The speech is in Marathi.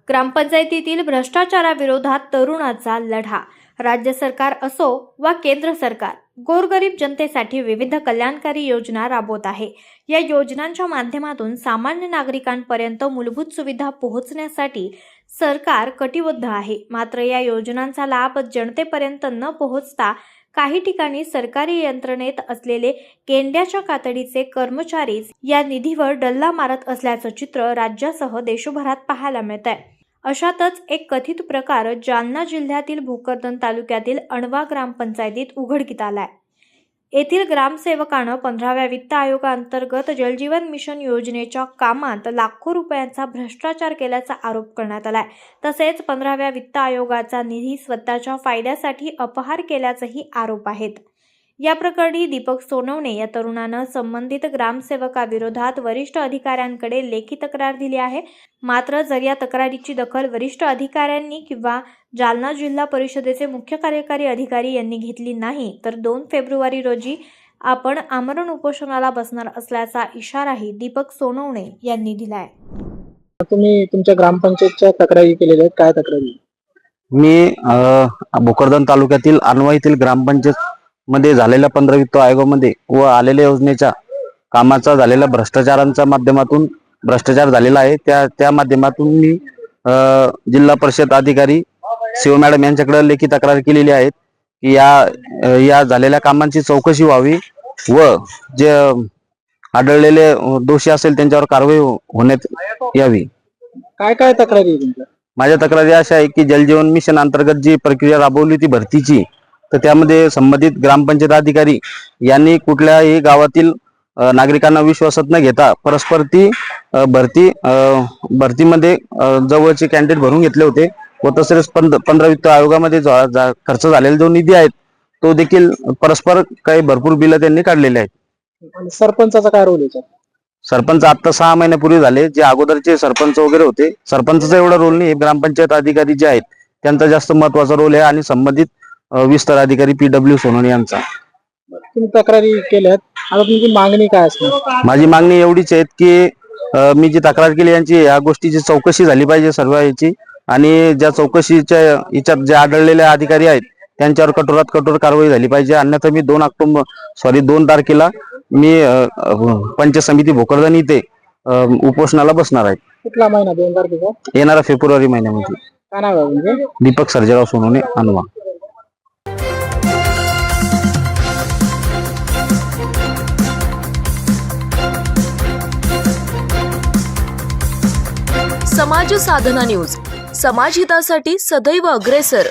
ग्रामपंचायतीतील भ्रष्टाचाराविरोधात तरुणाचा लढा. राज्य सरकार असो वा केंद्र सरकार, गोरगरीब जनतेसाठी विविध कल्याणकारी योजना राबवत आहे. या योजनांच्या माध्यमातून सामान्य नागरिकांपर्यंत मूलभूत सुविधा पोहोचण्यासाठी सरकार कटिबद्ध आहे. मात्र या योजनांचा लाभ जनतेपर्यंत न पोहोचता काही ठिकाणी सरकारी यंत्रणेत असलेले गेंड्याच्या कातडीचे कर्मचारीच या निधीवर डल्ला मारत असल्याचं चित्र राज्यासह देशभरात पाहायला मिळत आहे. अशातच एक कथित प्रकार जालना जिल्ह्यातील भोकरदन तालुक्यातील अणवा ग्रामपंचायतीत उघडकीस आलाय. येथील ग्रामसेवकानं 15व्या वित्त आयोगाअंतर्गत जलजीवन मिशन योजनेच्या कामात लाखो रुपयांचा भ्रष्टाचार केल्याचा आरोप करण्यात आलाय. तसेच 15व्या वित्त आयोगाचा निधी स्वतःच्या फायद्यासाठी अपहार केल्याचेही आरोप आहेत. या प्रकरणी दीपक सोनवणे या तरुणानं संबंधित ग्रामसेवकाविरोधात वरिष्ठ अधिकाऱ्यांकडे लेखी तक्रार दिली आहे. मात्र जर या तक्रारीची दखल वरिष्ठ अधिकाऱ्यांनी किंवा जालना जिल्हा परिषदेचे मुख्य कार्यकारी अधिकारी यांनी घेतली नाही तर 2 फेब्रुवारी रोजी आपण आमरण उपोषणाला बसणार असल्याचा इशाराही दीपक सोनवणे यांनी दिलाय. तुम्ही तुमच्या ग्रामपंचायतच्या तक्रारी केलेल्या आहेत, काय तक्रारी? मी भोकरदन तालुक्यातील अणवा येथील ग्रामपंचायत मध्ये झालेल्या 15 वित्त आयोगामध्ये व आलेल्या योजनेच्या कामाचा झालेल्या भ्रष्टाचारांच्या माध्यमातून भ्रष्टाचार झालेला आहे. त्या माध्यमातून मी जिल्हा परिषद अधिकारी शिव मॅडम यांच्याकडे लेखी तक्रार केलेली आहे की या झालेल्या कामांची चौकशी व्हावी व जे आढळलेले दोषी असेल त्यांच्यावर कारवाई होण्यात यावी. काय काय तक्रारी आहे तुमच्या? माझ्या तक्रारी अशा आहे की जलजीवन मिशन अंतर्गत जी प्रक्रिया राबवली ती भरतीची, तर त्यामध्ये संबंधित ग्रामपंचायत अधिकारी यांनी कुठल्याही गावातील नागरिकांना विश्वासात न घेता परस्पर ती भरतीमध्ये जवळचे कॅन्डिडेट भरून घेतले होते व तसेच 15 वित्त आयोगामध्ये खर्च झालेला जो निधी आहे तो देखील परस्पर काही भरपूर बिलं त्यांनी काढलेले आहेत. सरपंचाचा काय रोल आहे? सरपंच आता 6 महिन्यापूर्वी झाले. जे अगोदरचे सरपंच वगैरे होते सरपंचाचा एवढा रोल नाही. ग्रामपंचायत अधिकारी जे आहेत त्यांचा जास्त महत्वाचा रोल आहे आणि संबंधित विस्तार अधिकारी PW सोनवणे यांचा. तुम्ही तक्रारी केल्यात, आता तुमची मागणी काय असणार? माझी मागणी एवढीच आहे की मी जी तक्रार केली यांची या गोष्टीची चौकशी झाली पाहिजे सर्व याची, आणि ज्या चौकशीच्या याच्यात जे आढळलेले अधिकारी आहेत त्यांच्यावर कठोरात कठोर कारवाई झाली पाहिजे. अन्यथा मी 2 तारखेला मी पंचायत समिती भोकरदन इथे उपोषणाला बसणार आहे. कुठला महिना? 2 तारखेचा? येणारा फेब्रुवारी महिन्यामध्ये. काय नाव आहे म्हणजे? दीपक सर्जेराव सोनवणे, अणवा. समाज साधना न्यूज, समाजहितासाठी सदैव अग्रेसर.